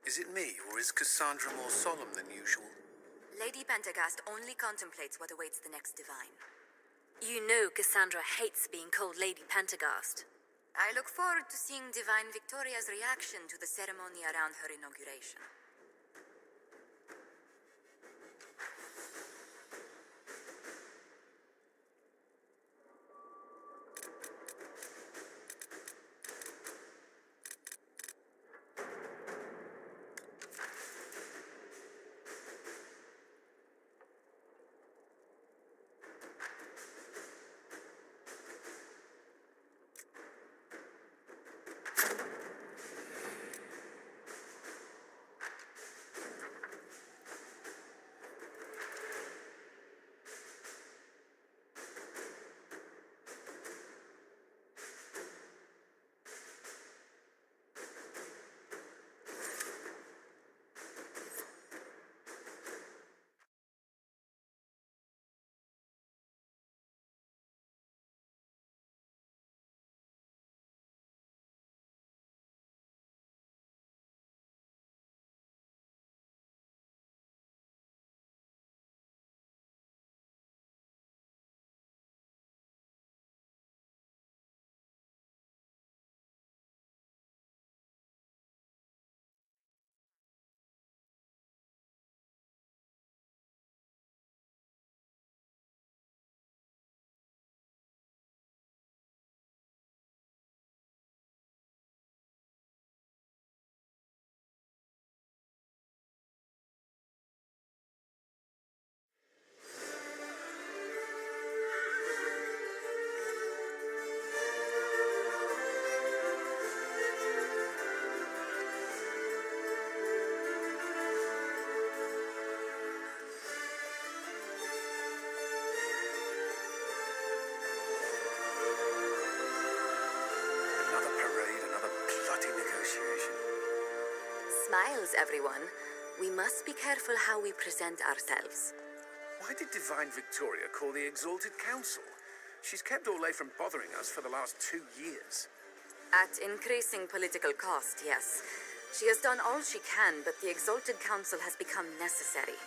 Is it me, or is Cassandra more solemn than usual? Lady Pentagast only contemplates what awaits the next divine. You know Cassandra hates being called Lady Pentagast. I look forward to seeing Divine Victoria's reaction to the ceremony around her inauguration. Smiles, everyone. We must be careful how we present ourselves. Why did Divine Victoria call the Exalted Council? She's kept Orlais from bothering us for the last 2 years. At increasing political cost, yes. She has done all she can, but the Exalted Council has become necessary.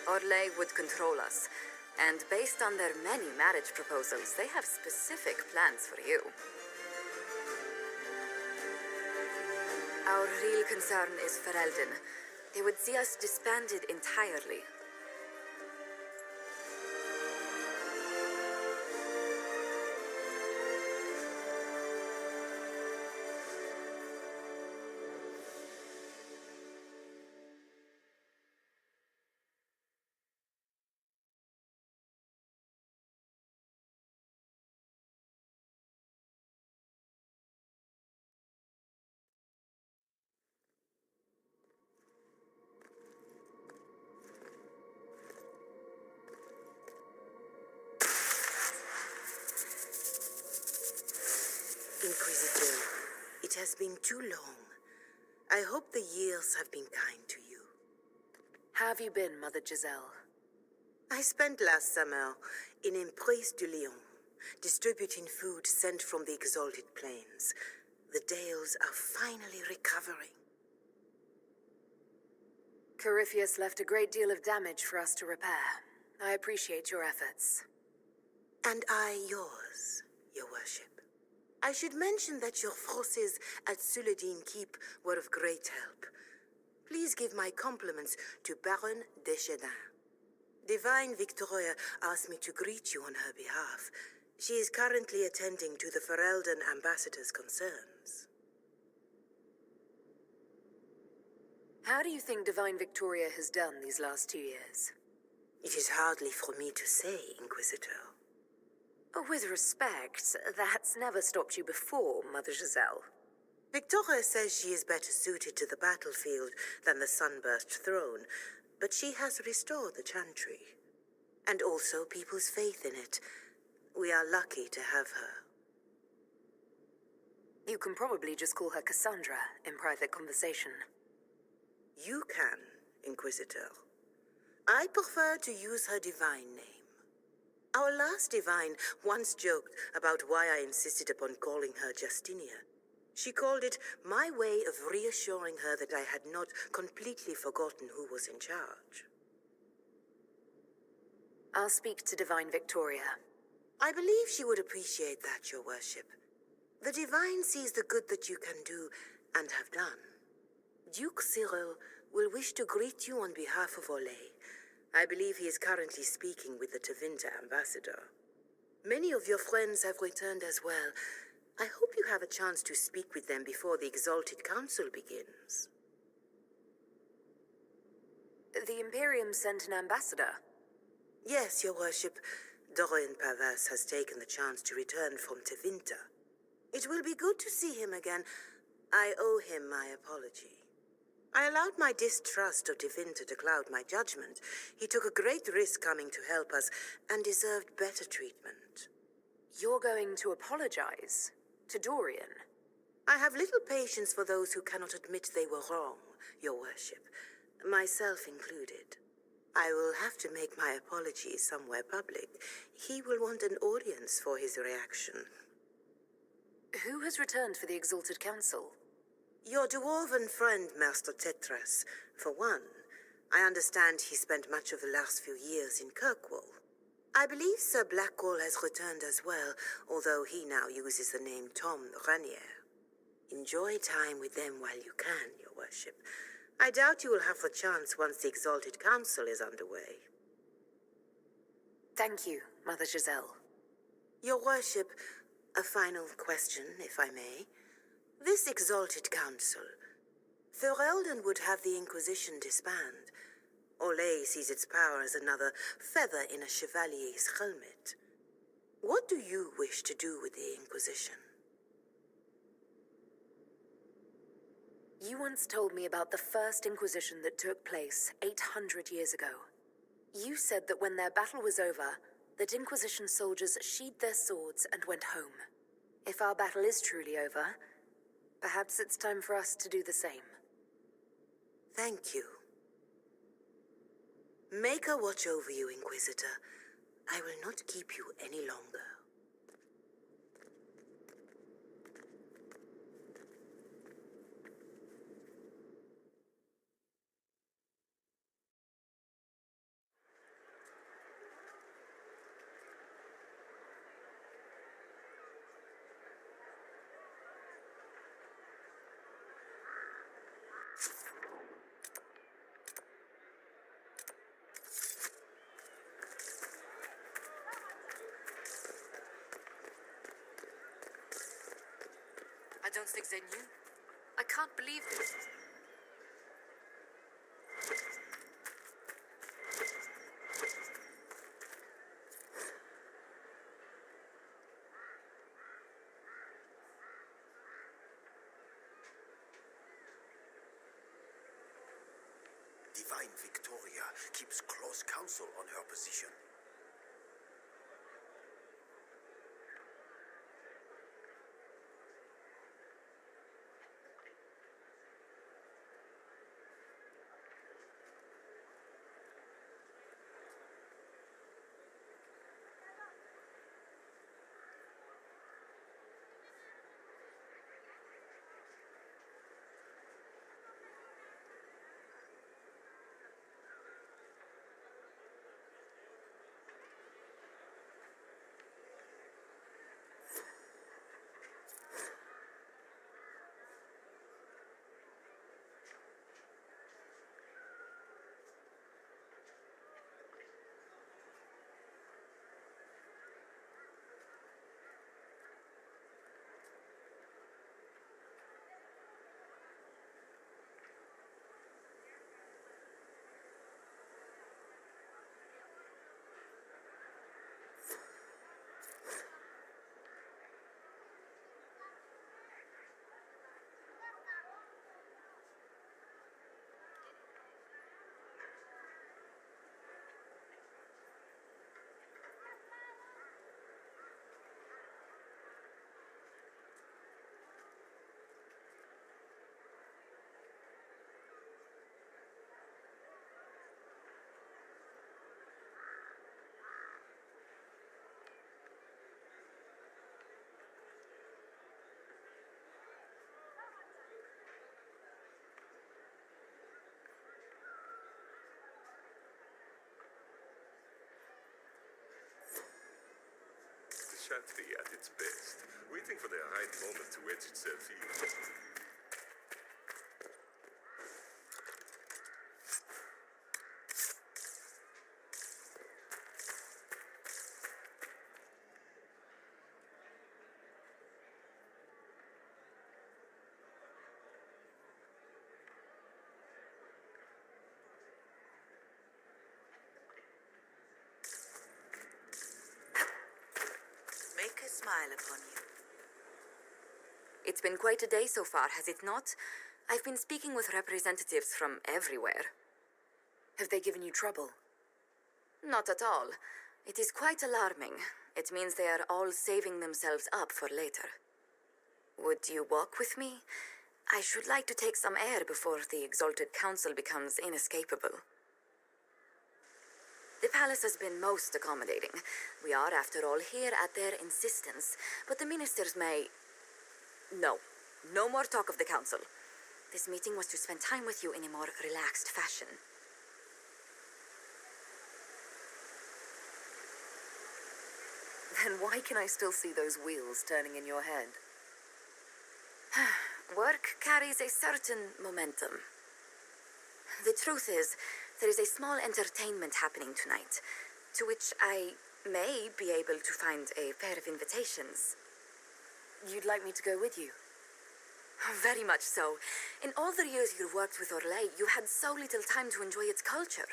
Orlais would control us, and based on their many marriage proposals, they have specific plans for you. Our real concern is Ferelden. They would see us disbanded entirely. Inquisitor, it has been too long. I hope the years have been kind to you. How have you been, Mother Giselle? I spent last summer in Emprise du Lion, distributing food sent from the Exalted Plains. The Dales are finally recovering. Corypheus left a great deal of damage for us to repair. I appreciate your efforts. And I yours, Your Worship. I should mention that your forces at Suladin Keep were of great help. Please give my compliments to Baron Deschedin. Divine Victoria asked me to greet you on her behalf. She is currently attending to the Ferelden ambassador's concerns. How do you think Divine Victoria has done these last 2 years? It is hardly for me to say, Inquisitor. With respect, that's never stopped you before, Mother Giselle. Victoria says she is better suited to the battlefield than the Sunburst throne, but she has restored the Chantry. And also people's faith in it. We are lucky to have her. You can probably just call her Cassandra in private conversation. You can, Inquisitor. I prefer to use her divine name. Our last divine once joked about why I insisted upon calling her Justinia. She called it my way of reassuring her that I had not completely forgotten who was in charge. I'll speak to Divine Victoria. I believe she would appreciate that, Your Worship. The Divine sees the good that you can do and have done. Duke Cyril will wish to greet you on behalf of Olay. I believe he is currently speaking with the Tevinter ambassador. Many of your friends have returned as well. I hope you have a chance to speak with them before the Exalted Council begins. The Imperium sent an ambassador? Yes, Your Worship. Dorian Pavas has taken the chance to return from Tevinter. It will be good to see him again. I owe him my apology. I allowed my distrust of Tevinter to cloud my judgment. He took a great risk coming to help us and deserved better treatment. You're going to apologize? To Dorian? I have little patience for those who cannot admit they were wrong, Your Worship, myself included. I will have to make my apologies somewhere public. He will want an audience for his reaction. Who has returned for the Exalted Council? Your dwarven friend, Master Tetras, for one. I understand he spent much of the last few years in Kirkwall. I believe Sir Blackwall has returned as well, although he now uses the name Tom Ranier. Enjoy time with them while you can, Your Worship. I doubt you will have the chance once the Exalted Council is underway. Thank you, Mother Giselle. Your Worship, a final question, if I may. This Exalted Council, Ferelden would have the Inquisition disband. Olay sees its power as another feather in a chevalier's helmet. What do you wish to do with the Inquisition? You once told me about the first Inquisition that took place 800 years ago. You said that when their battle was over, that Inquisition soldiers sheathed their swords and went home. If our battle is truly over, perhaps it's time for us to do the same. Thank you. Maker watch over you, Inquisitor. I will not keep you any longer. I don't think they knew. I can't believe this. Divine Victoria keeps close counsel on her position. chattery at its best, waiting for the right moment to wedge itself in. Make a smile upon you. It's been quite a day so far, has it not? I've been speaking with representatives from everywhere. Have they given you trouble? Not at all. It is quite alarming. It means they are all saving themselves up for later. Would you walk with me? I should like to take some air before the Exalted Council becomes inescapable. The palace has been most accommodating. We are, after all, here at their insistence, but the ministers may... No more talk of the council. This meeting was to spend time with you in a more relaxed fashion. Then why can I still see those wheels turning in your head? Work carries a certain momentum. The truth is, there is a small entertainment happening tonight, to which I may be able to find a pair of invitations. You'd like me to go with you? Very much so. In all the years you worked with Orlais, you had so little time to enjoy its culture.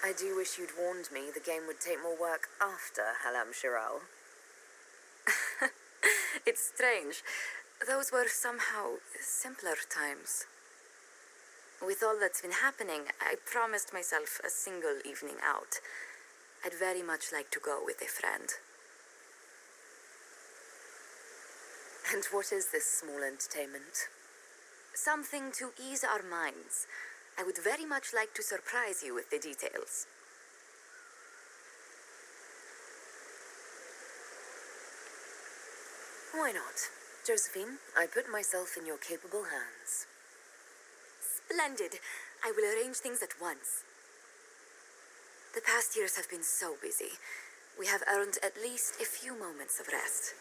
I do wish you'd warned me the game would take more work after Halam Shiral. It's strange. Those were somehow simpler times. With all that's been happening, I promised myself a single evening out. I'd very much like to go with a friend. And what is this small entertainment? Something to ease our minds. I would very much like to surprise you with the details. Why not? Josephine, I put myself in your capable hands. Splendid. I will arrange things at once. The past years have been so busy. We have earned at least a few moments of rest.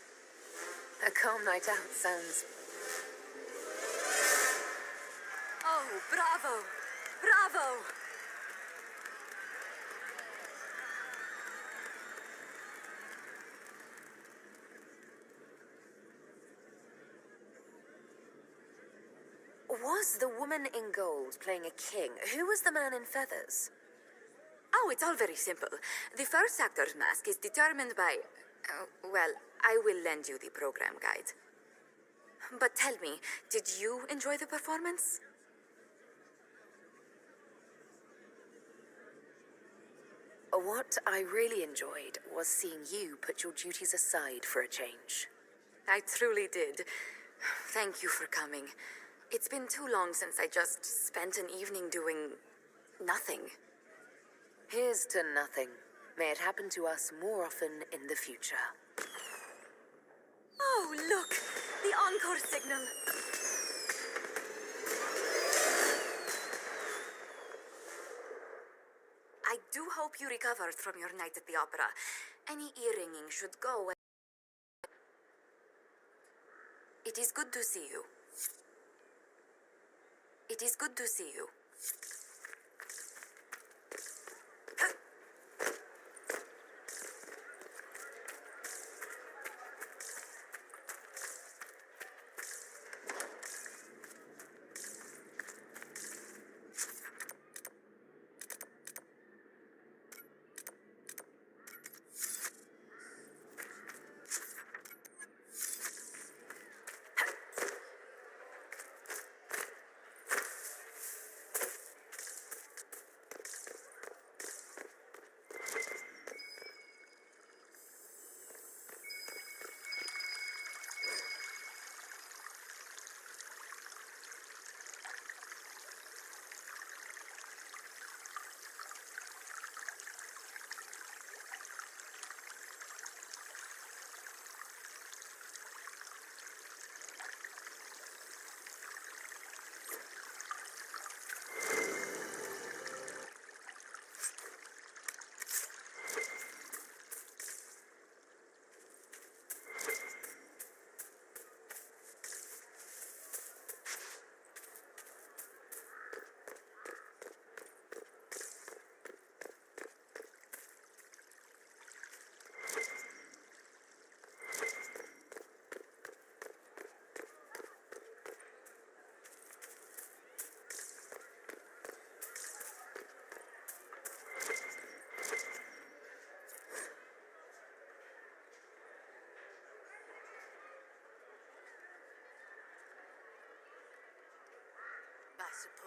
A calm night out sounds... Oh, bravo! Bravo! Was the woman in gold playing a king? Who was the man in feathers? Oh, it's all very simple. The first actor's mask is determined by... well, I will lend you the program guide. But tell me, did you enjoy the performance? What I really enjoyed was seeing you put your duties aside for a change. I truly did. Thank you for coming. It's been too long since I just spent an evening doing... nothing. Here's to nothing. May it happen to us more often in the future. Oh, look! The encore signal! I do hope you recovered from your night at the opera. Any ear-ringing should go away. It is good to see you. It is good to see you.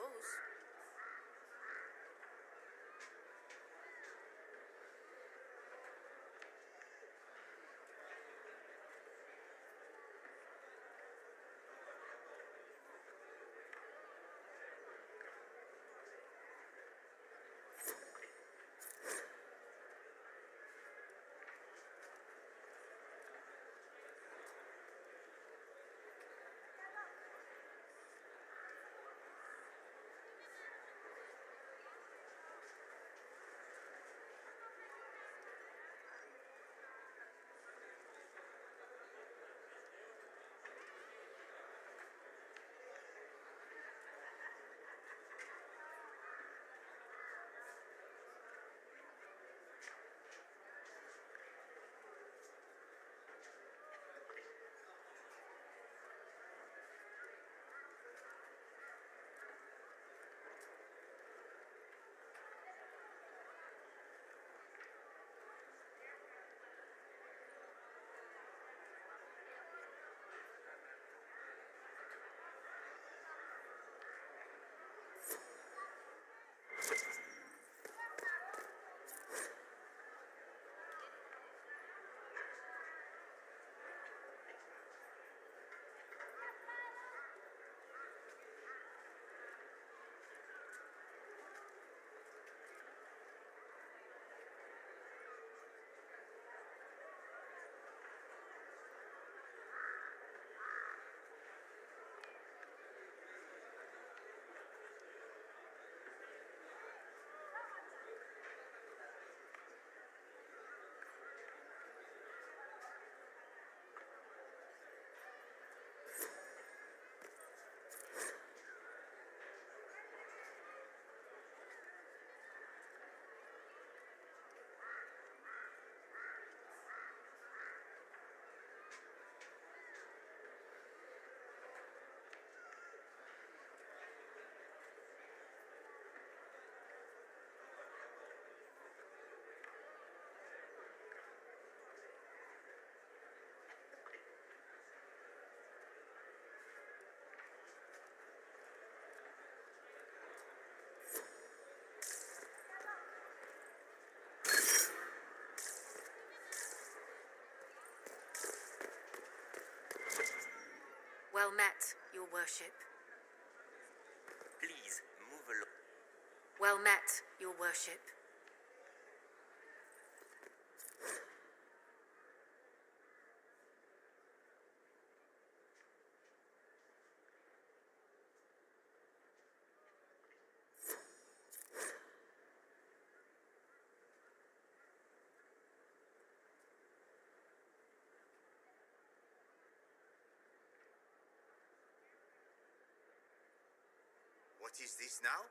suppose. Well met, Your Worship. Please, move along. Well met, Your Worship. What is this now?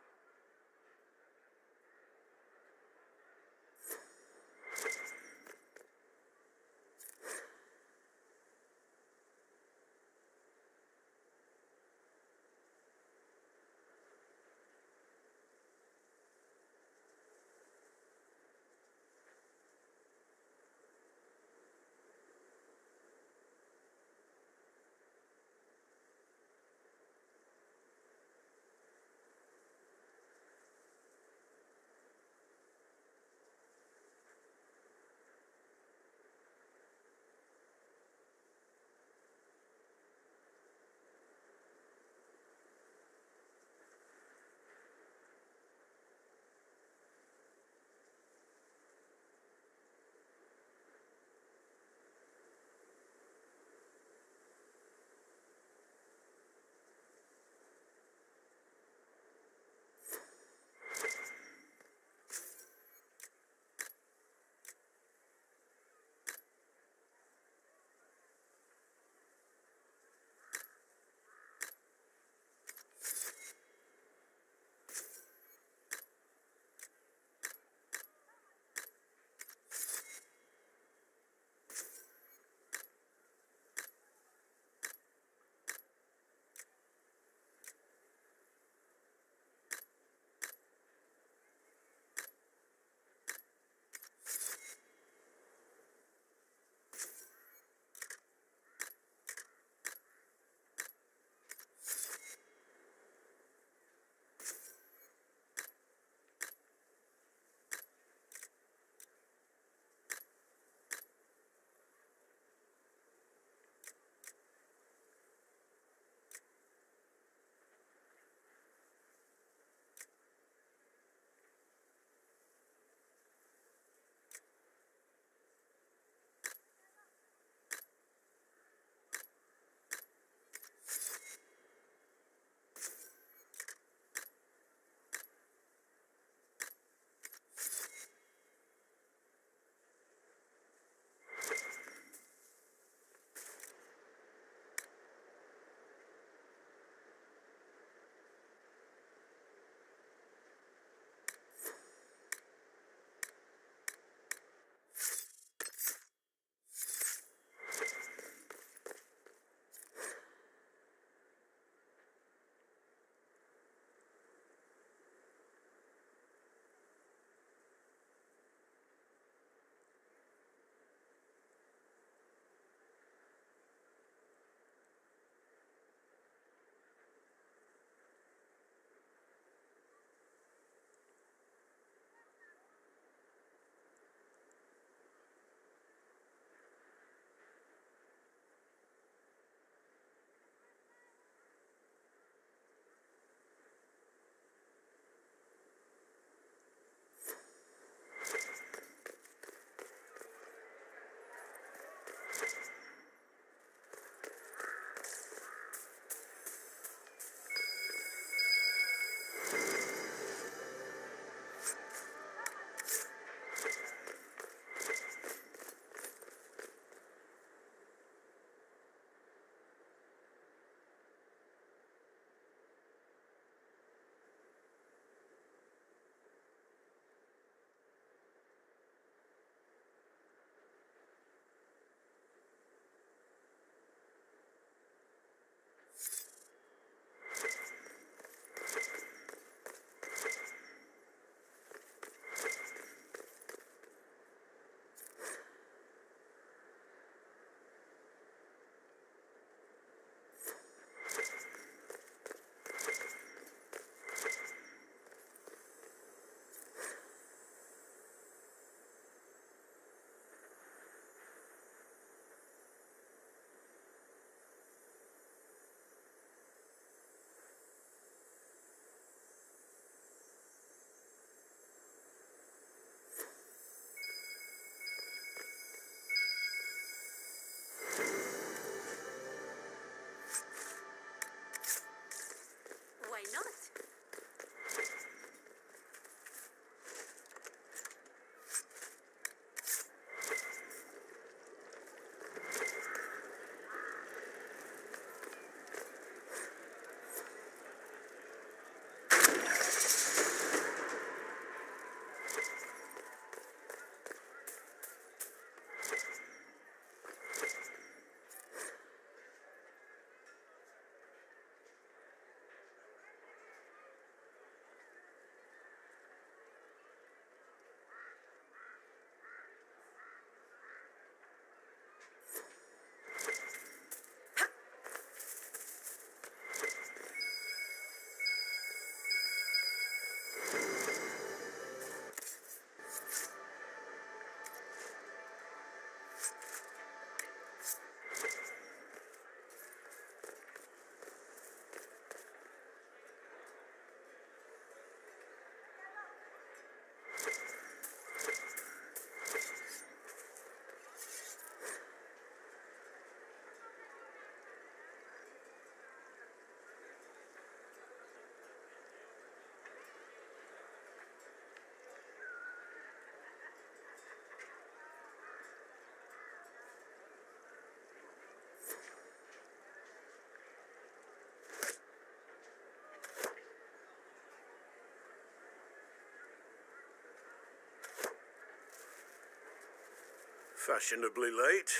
Fashionably late.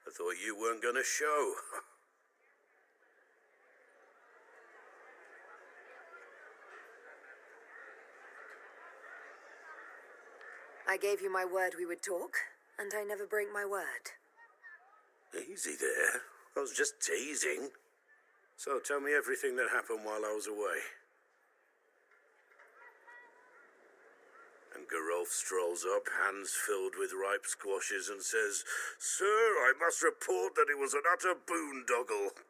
I thought you weren't gonna show. I gave you my word we would talk, and I never break my word. Easy there. I was just teasing. So tell me everything that happened while I was away. And Gerolf strolls up, hands filled with ripe squashes, and says, "Sir, I must report that it was an utter boondoggle."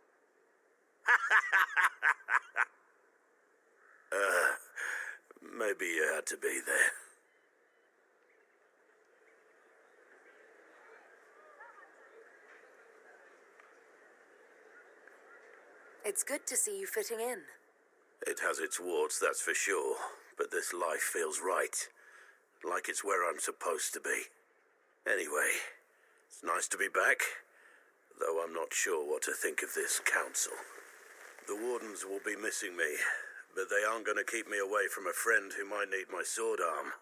Maybe you had to be there. It's good to see you fitting in. It has its warts, that's for sure, but this life feels right. Like it's where I'm supposed to be. Anyway, it's nice to be back, though I'm not sure what to think of this council. The wardens will be missing me, but they aren't going to keep me away from a friend who might need my sword arm.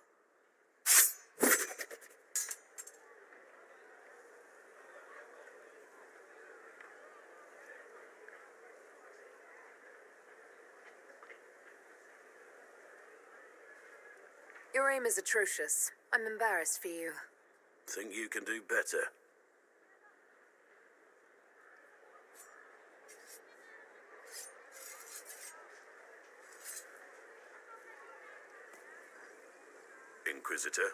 Your aim is atrocious. I'm embarrassed for you. Think you can do better? Inquisitor?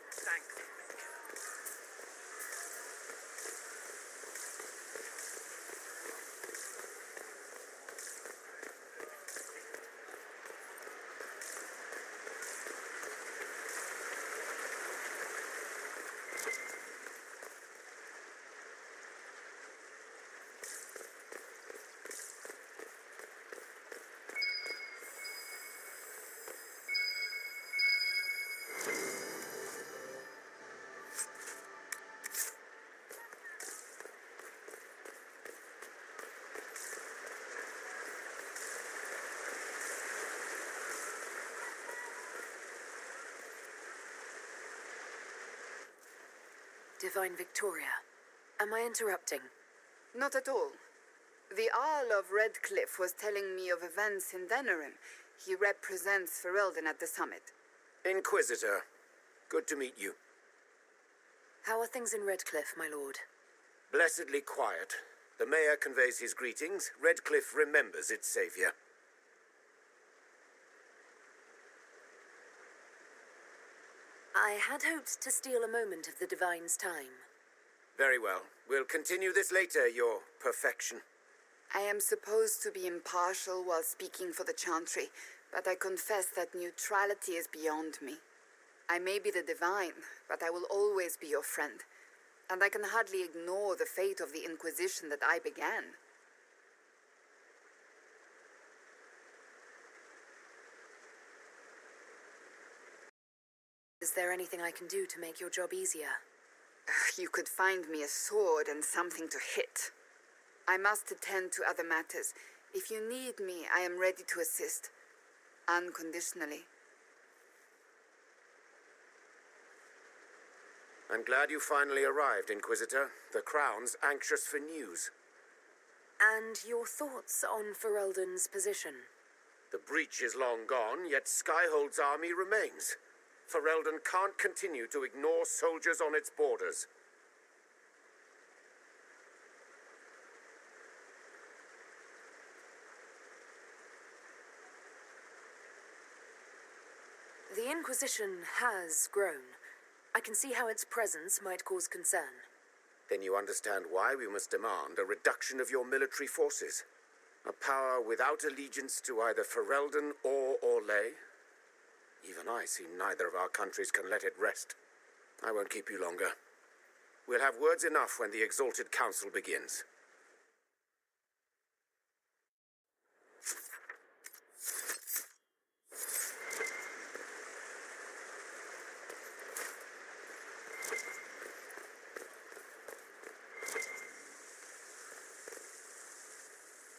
Thanks. Divine Victoria, am I interrupting? Not at all. The Earl of Redcliffe was telling me of events in Denerim. He represents Ferelden at the summit. Inquisitor, good to meet you. How are things in Redcliffe, my lord? Blessedly quiet. The mayor conveys his greetings. Redcliffe remembers its savior. I had hoped to steal a moment of the Divine's time. Very well. We'll continue this later, your perfection. I am supposed to be impartial while speaking for the Chantry, but I confess that neutrality is beyond me. I may be the Divine, but I will always be your friend, and I can hardly ignore the fate of the Inquisition that I began. Is there anything I can do to make your job easier? You could find me a sword and something to hit. I must attend to other matters. If you need me, I am ready to assist. Unconditionally. I'm glad you finally arrived, Inquisitor. The Crown's anxious for news. And your thoughts on Ferelden's position? The breach is long gone, yet Skyhold's army remains. Ferelden can't continue to ignore soldiers on its borders. The Inquisition has grown. I can see how its presence might cause concern. Then you understand why we must demand a reduction of your military forces. A power without allegiance to either Ferelden or Orlais. Even I see neither of our countries can let it rest. I won't keep you longer. We'll have words enough when the Exalted Council begins.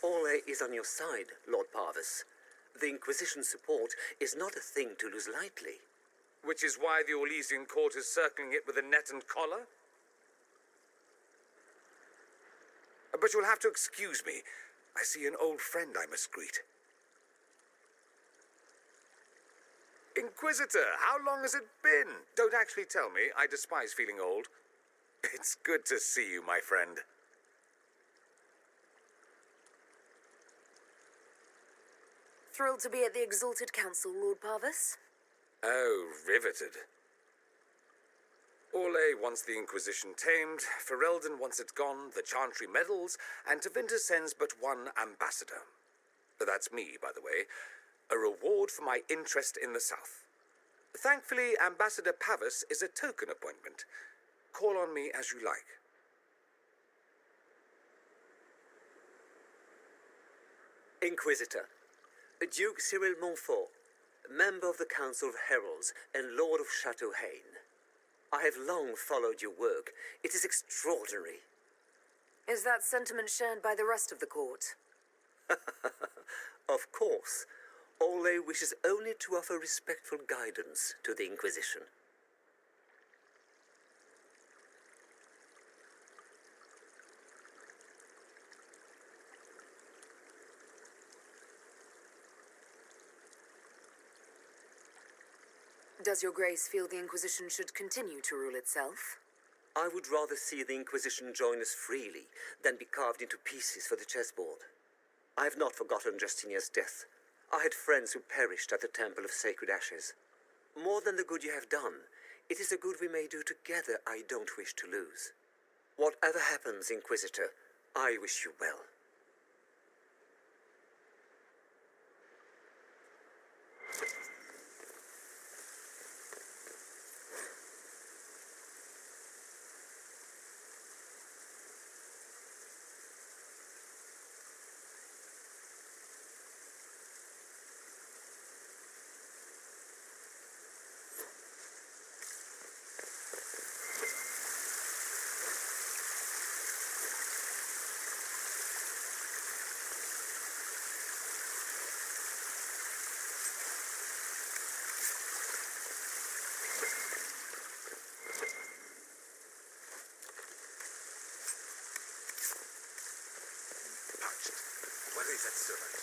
Orlais is on your side, Lord Parvis. The Inquisition's support is not a thing to lose lightly. Which is why the Orlesian court is circling it with a net and collar? But you'll have to excuse me. I see an old friend I must greet. Inquisitor, how long has it been? Don't actually tell me. I despise feeling old. It's good to see you, my friend. Thrilled to be at the Exalted Council, Lord Parvis. Oh, riveted. Orlais wants the Inquisition tamed, Ferelden wants it gone, the Chantry meddles, and Tevinter sends but one ambassador. That's me, by the way. A reward for my interest in the South. Thankfully, Ambassador Pavis is a token appointment. Call on me as you like. Inquisitor, Duke Cyril Montfort, member of the Council of Heralds and Lord of Chateau Haine. I have long followed your work. It is extraordinary. Is that sentiment shared by the rest of the court? Of course. Orlais wishes only to offer respectful guidance to the Inquisition. Does your grace feel the Inquisition should continue to rule itself? I would rather see the Inquisition join us freely than be carved into pieces for the chessboard. I have not forgotten Justinian's death. I had friends who perished at the Temple of Sacred Ashes. More than the good you have done, it is a good we may do together I don't wish to lose. Whatever happens, Inquisitor, I wish you well. Where is that servant?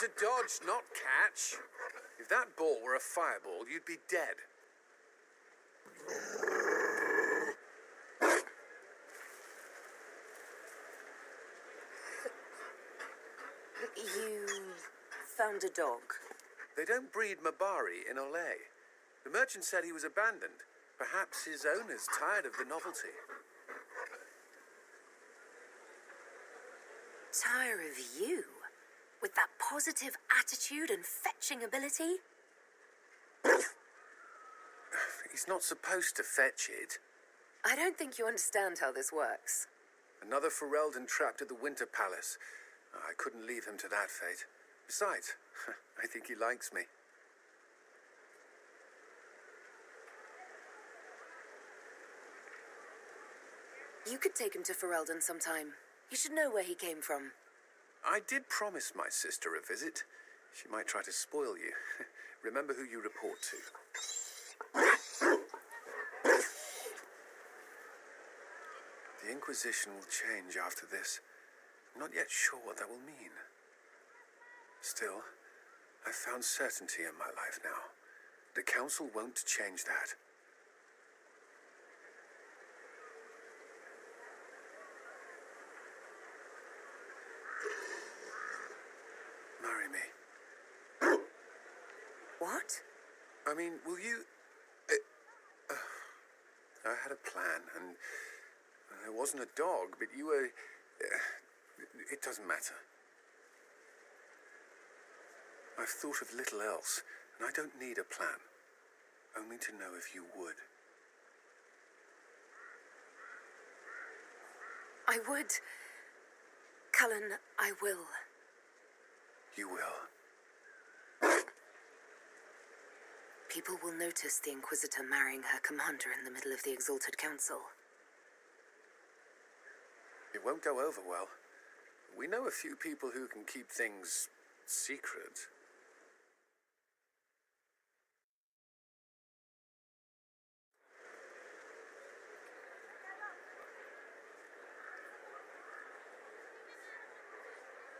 to dodge, not catch. If that ball were a fireball, you'd be dead. You found a dog. They don't breed Mabari in Olay. The merchant said he was abandoned. Perhaps his owner's tired of the novelty. Tire of you? With that positive attitude and fetching ability? He's not supposed to fetch it. I don't think you understand how this works. Another Ferelden trapped at the Winter Palace. I couldn't leave him to that fate. Besides, I think he likes me. You could take him to Ferelden sometime. You should know where he came from. I did promise my sister a visit. She might try to spoil you. Remember who you report to. The Inquisition will change after this. I'm not yet sure what that will mean. Still, I've found certainty in my life now. The Council won't change that. Marry me. What? I mean, will you... I had a plan, and there wasn't a dog, but you were... it doesn't matter. I've thought of little else, and I don't need a plan. Only to know if you would. I would. Cullen, I will. You will. People will notice the Inquisitor marrying her commander in the middle of the Exalted Council. It won't go over well. We know a few people who can keep things secret.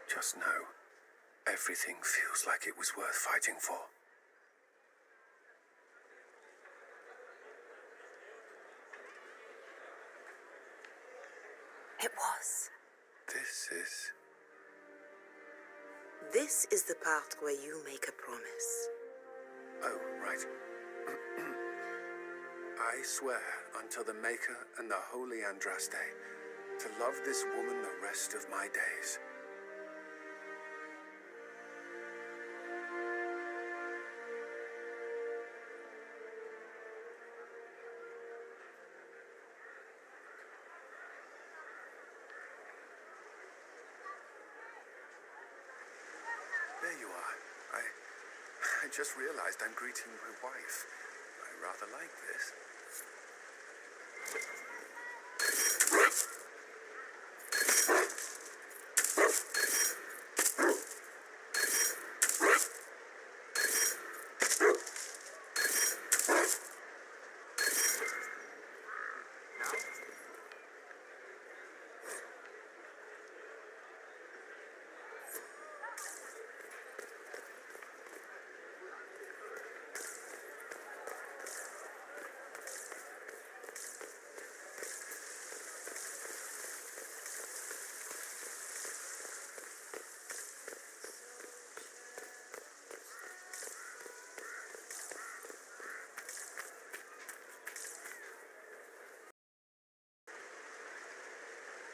Just know, everything feels like it was worth fighting for. It was. This is the part where you make a promise. Oh, right. I swear unto the Maker and the Holy Andraste to love this woman the rest of my days. There you are. I just realized I'm greeting my wife. I rather like this.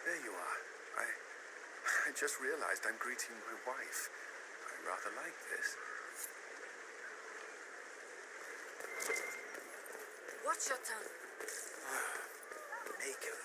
There you are. I just realized I'm greeting my wife. I rather like this. Watch your tongue. Maker.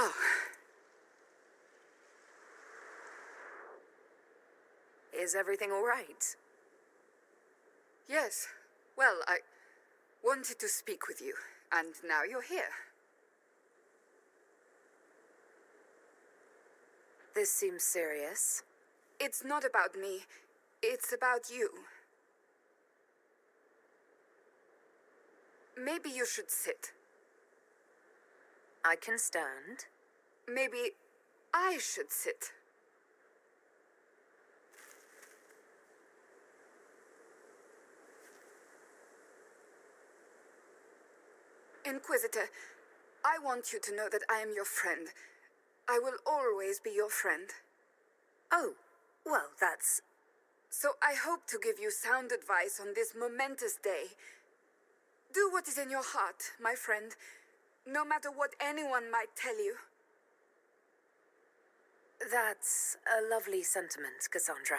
Oh, Is everything all right? yes. Well, I wanted to speak with you, and now you're here. This seems serious. It's not about me. It's about you. Maybe you should sit. I can stand. Maybe I should sit. Inquisitor, I want you to know that I am your friend. I will always be your friend. Oh, well, that's... So I hope to give you sound advice on this momentous day. Do what is in your heart, my friend, no matter what anyone might tell you. That's a lovely sentiment, Cassandra.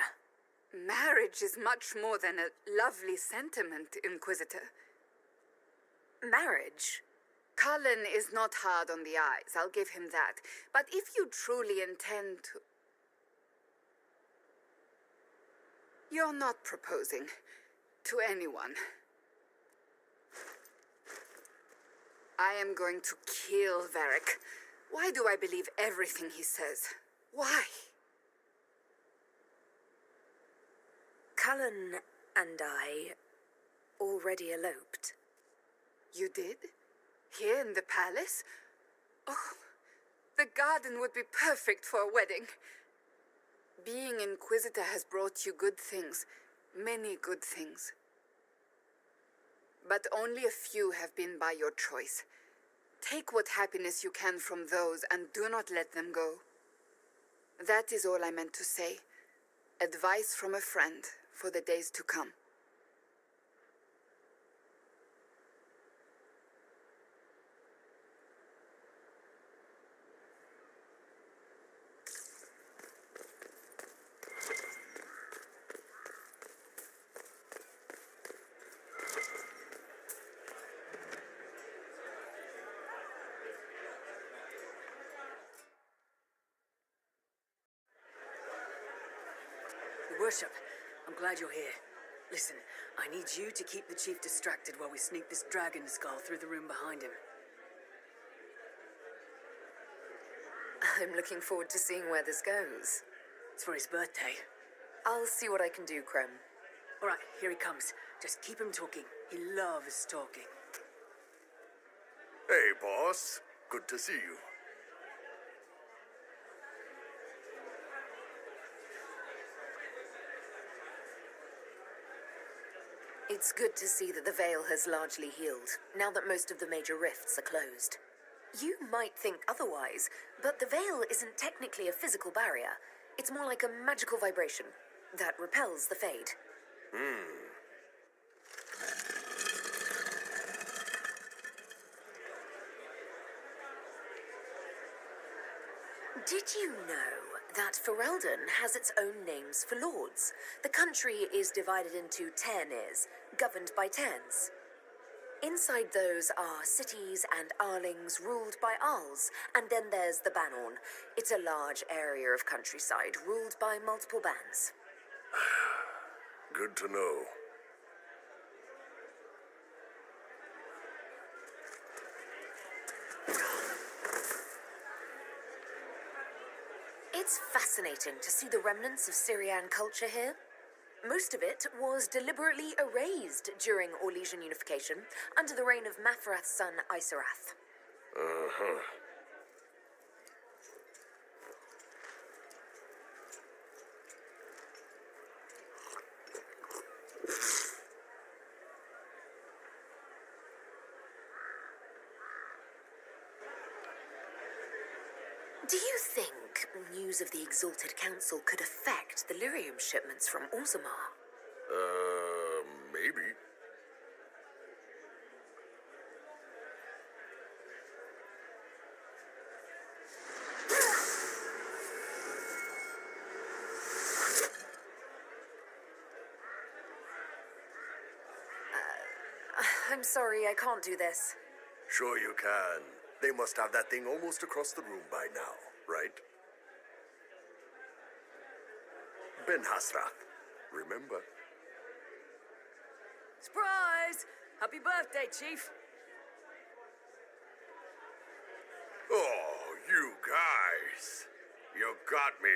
Marriage is much more than a lovely sentiment, Inquisitor. Marriage? Cullen is not hard on the eyes, I'll give him that. But if you truly intend to... You're not proposing to anyone. I am going to kill Varric. Why do I believe everything he says? Why? Cullen and I already eloped. You did? Here in the palace? Oh, the garden would be perfect for a wedding. Being Inquisitor has brought you good things, many good things. But only a few have been by your choice. Take what happiness you can from those and do not let them go. That is all I meant to say. Advice from a friend for the days to come. Your Worship, I'm glad you're here. Listen, I need you to keep the Chief distracted while we sneak this dragon skull through the room behind him. I'm looking forward to seeing where this goes. It's for his birthday. I'll see what I can do, Krem. All right, here he comes. Just keep him talking. He loves talking. Hey, boss. Good to see you. It's good to see that the Veil has largely healed, now that most of the major rifts are closed. You might think otherwise, but the Veil isn't technically a physical barrier. It's more like a magical vibration that repels the Fade. Did you know that Ferelden has its own names for lords? The country is divided into Ternirs, governed by Terns. Inside those are cities and Arlings ruled by Arls, and then there's the Banorn. It's a large area of countryside ruled by multiple bands. Good to know. It's fascinating to see the remnants of Syrian culture here. Most of it was deliberately erased during Orlesian unification under the reign of Mafrath's son Isarath. Do you think news of the Exalted Council could affect the lyrium shipments from Orzammar? Maybe. I'm sorry, I can't do this. Sure you can. They must have that thing almost across the room by now, right? Ben Hasrath, remember? Surprise! Happy birthday, Chief. Oh, you guys. You got me.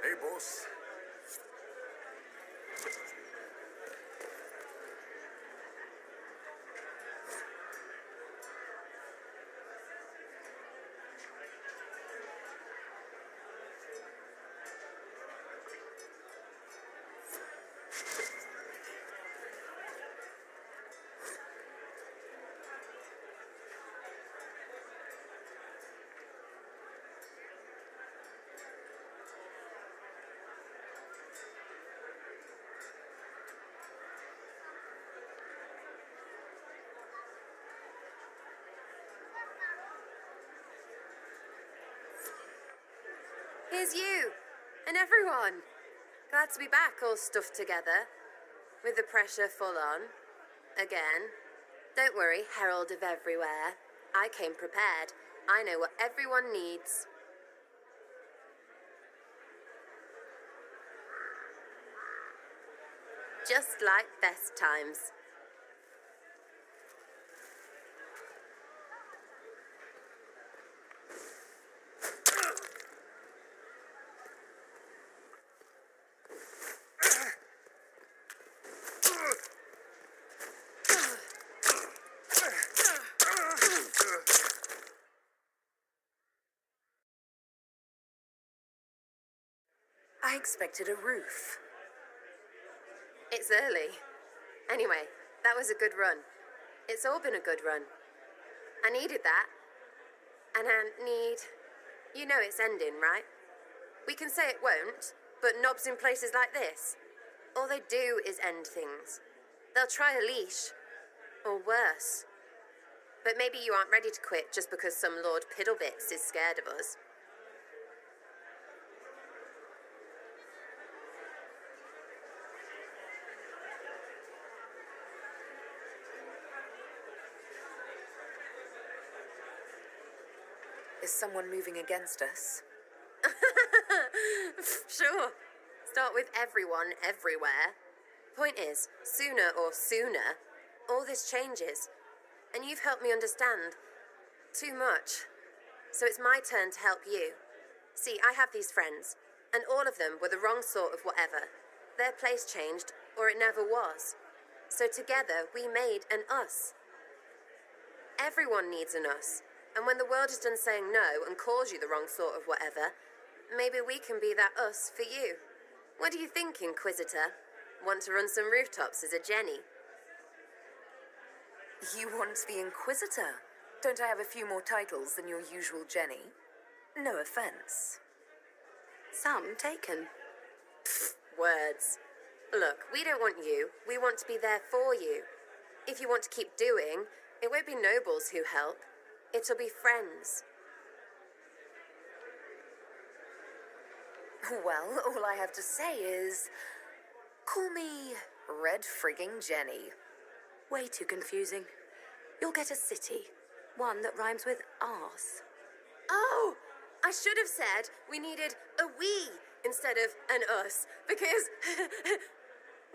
Hey, boss. Here's you, and everyone. Glad to be back, all stuffed together, with the pressure full on. Again. Don't worry, Herald of Everywhere. I came prepared. I know what everyone needs. Just like best times. I expected a roof. It's early. Anyway, that was a good run. It's all been a good run. I needed that. And I need... You know it's ending, right? We can say it won't, but knobs in places like this, all they do is end things. They'll try a leash. Or worse. But maybe you aren't ready to quit just because some Lord Piddlebits is scared of us. Is someone moving against us? Sure. Start with everyone, everywhere. Point is, sooner, all this changes. And you've helped me understand too much. So it's my turn to help you. See, I have these friends, and all of them were the wrong sort of whatever. Their place changed, or it never was. So together, we made an us. Everyone needs an us. And when the world is done saying no and calls you the wrong sort of whatever, maybe we can be that us for you. What do you think, Inquisitor? Want to run some rooftops as a Jenny? You want the Inquisitor? Don't I have a few more titles than your usual Jenny? No offense. Some taken. Words. Look, we don't want you. We want to be there for you. If you want to keep doing, it won't be nobles who help. It'll be friends. Well, all I have to say is... Call me Red Frigging Jenny. Way too confusing. You'll get a city. One that rhymes with arse. Oh! I should have said we needed a we instead of an us, because...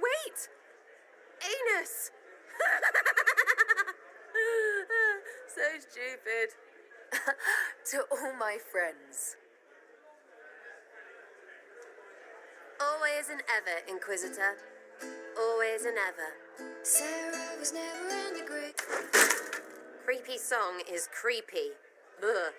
Wait! Anus! So stupid. To all my friends. Always and ever, Inquisitor. Always and ever. Sarah was never on the grid. Creepy song is creepy. Ugh.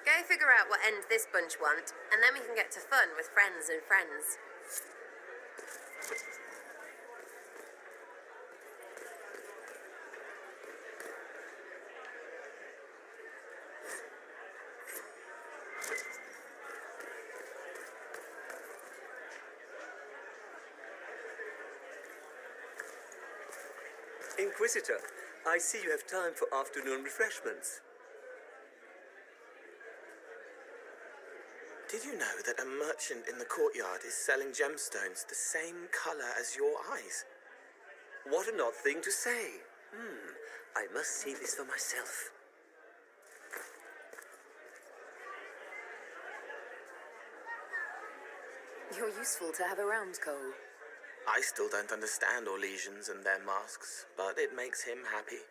Go figure out what end this bunch want, and then we can get to fun with friends and friends. Inquisitor, I see you have time for afternoon refreshments. Did you know that a merchant in the courtyard is selling gemstones the same color as your eyes? What an odd thing to say. I must see this for myself. You're useful to have around, Cole. I still don't understand Orlesians and their masks, but it makes him happy.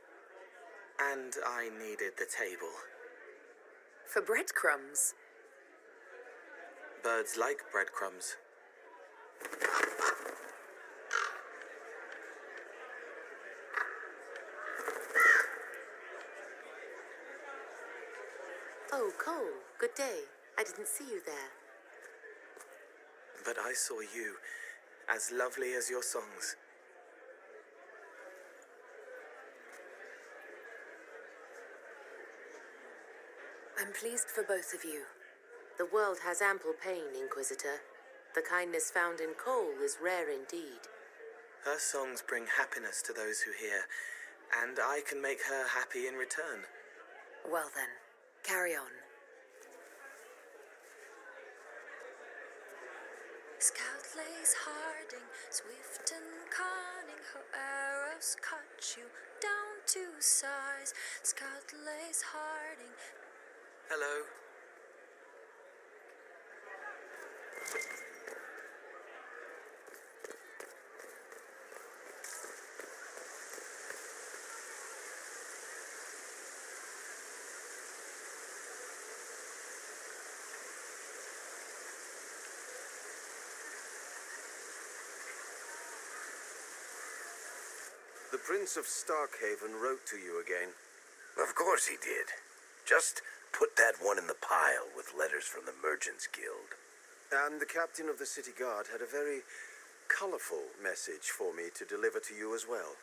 And I needed the table. For breadcrumbs. Birds like breadcrumbs. Oh, Cole, good day. I didn't see you there. But I saw you, as lovely as your songs. I'm pleased for both of you. The world has ample pain, Inquisitor. The kindness found in Cole is rare indeed. Her songs bring happiness to those who hear, and I can make her happy in return. Well then, carry on. Scout lays harding, swift and cunning, her arrows cut you down to size. Scout lays harding. Hello. The Prince of Starkhaven wrote to you again. Of course he did. Just put that one in the pile with letters from the Merchants Guild. And the captain of the city guard had a very colorful message for me to deliver to you as well.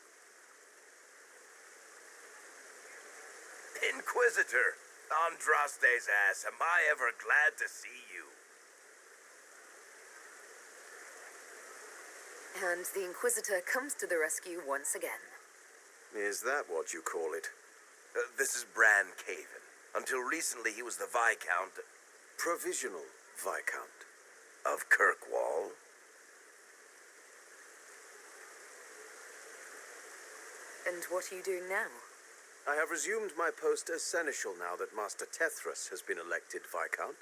Inquisitor! Andraste's ass, am I ever glad to see you? And the Inquisitor comes to the rescue once again. Is that what you call it? This is Bran Caven. Until recently, he was the Viscount Provisional Viscount. of Kirkwall. And what are you doing now? I have resumed my post as seneschal now that Master Tethras has been elected Viscount.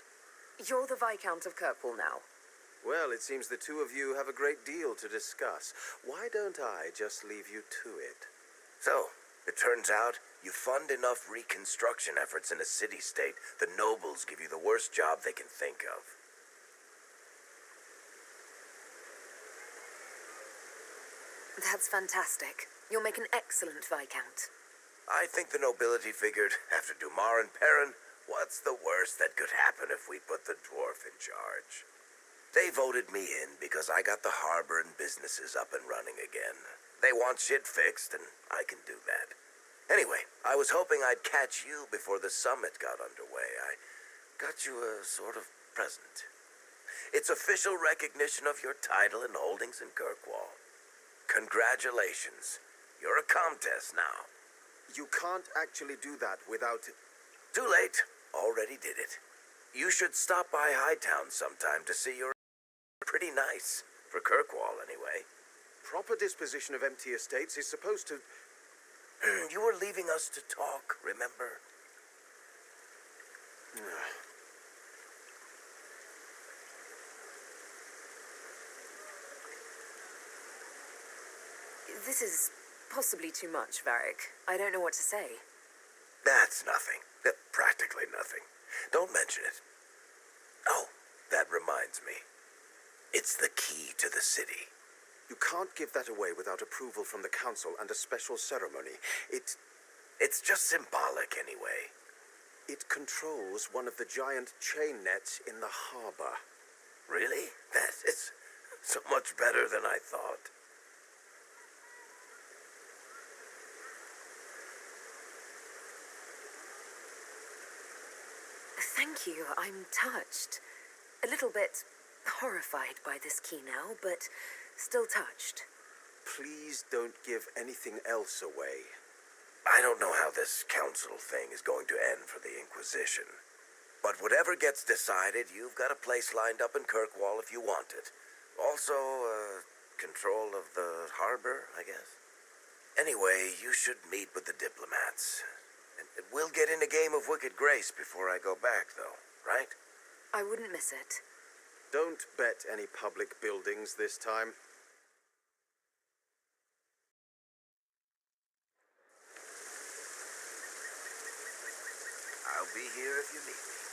You're the Viscount of Kirkwall now. Well, it seems the two of you have a great deal to discuss. Why don't I just leave you to it? So, it turns out you fund enough reconstruction efforts in a city-state, the nobles give you the worst job they can think of. That's fantastic. You'll make an excellent Viscount. I think the nobility figured, after Dumar and Perrin, what's the worst that could happen if we put the dwarf in charge? They voted me in because I got the harbor and businesses up and running again. They want shit fixed, and I can do that. Anyway, I was hoping I'd catch you before the summit got underway. I got you a sort of present. It's official recognition of your title and holdings in Kirkwall. Congratulations. You're a comtesse now. You can't actually do that without... Too late. Already did it. You should stop by Hightown sometime to see your... Pretty nice. For Kirkwall, anyway. Proper disposition of empty estates is supposed to... You were leaving us to talk, remember? This is possibly too much, Varric. I don't know what to say. That's nothing. Practically nothing. Don't mention it. Oh, that reminds me. It's the key to the city. You can't give that away without approval from the council and a special ceremony. It's just symbolic anyway. It controls one of the giant chain nets in the harbor. Really? That is so much better than I thought. Thank you. I'm touched. A little bit horrified by this key now, but still touched. please don't give anything else away. I don't know how this council thing is going to end for the Inquisition. But whatever gets decided, you've got a place lined up in Kirkwall if you want it. Also, control of the harbor, I guess. Anyway, you should meet with the diplomats. And we'll get in a game of Wicked Grace before I go back, though, right? I wouldn't miss it. Don't bet any public buildings this time. I'll be here if you need me.